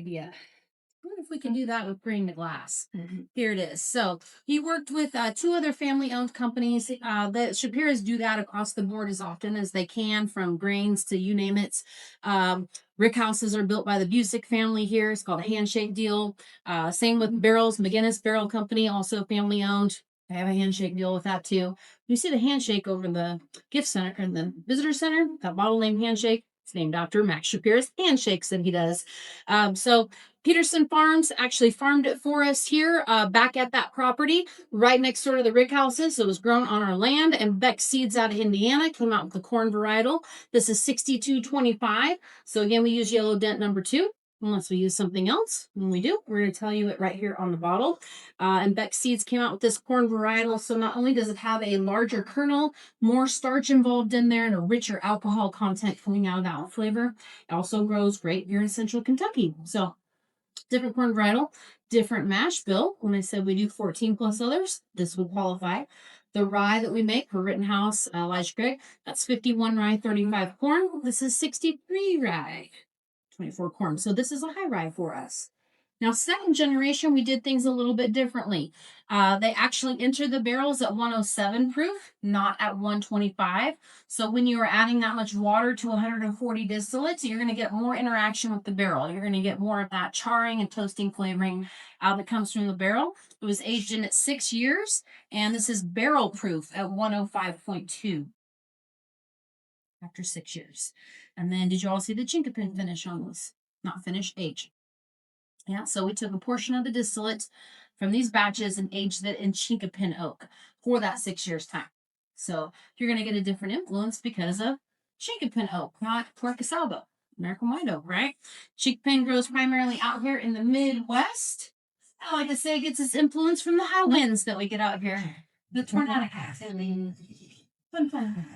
idea. I wonder if we can do that with bringing the glass. Here it is. So he worked with 2 other family-owned companies. The Shapiras do that across the board as often as they can, from grains to you name it. Rick houses are built by the Busick family here. It's called a handshake deal. Same with barrels. McGinnis Barrel Company, also family-owned. I have a handshake deal with that too. You see the handshake over in the gift center and the visitor center, that bottle name handshake. It's named after Max Shapira's handshakes that he does. So Peterson Farms actually farmed it for us here back at that property right next door to the rig houses. So it was grown on our land, and Beck Seeds out of Indiana came out with the corn varietal. This is 6225. So again, we use yellow dent number 2. Unless we use something else. When we do, we're going to tell you it right here on the bottle. And Beck Seeds came out with this corn varietal. So not only does it have a larger kernel, more starch involved in there, and a richer alcohol content coming out of that flavor, it also grows great here in Central Kentucky. So different corn varietal, different mash bill. When I said we do 14 plus others, this would qualify. The rye that we make for Rittenhouse, Elijah Craig, that's 51 rye, 35 corn. This is 63 rye, 24 corn. So this is a high rye for us. Now, second generation, we did things a little bit differently. They actually entered the barrels at 107 proof, not at 125. So when you are adding that much water to 140 distillates, you're going to get more interaction with the barrel. You're going to get more of that charring and toasting flavoring that comes from the barrel. It was aged in at 6 years, and this is barrel proof at 105.2 after 6 years. And then did you all see the chinkapin finish on this? Not finish, age. Yeah, so we took a portion of the distillate from these batches and aged it in chinkapin oak for that 6 years time. So you're going to get a different influence because of chinkapin oak, not Puerto Salvo, American white oak, right? Chinkapin grows primarily out here in the Midwest. I like to say it gets its influence from the high winds that we get out here. The tornado cats. Fun.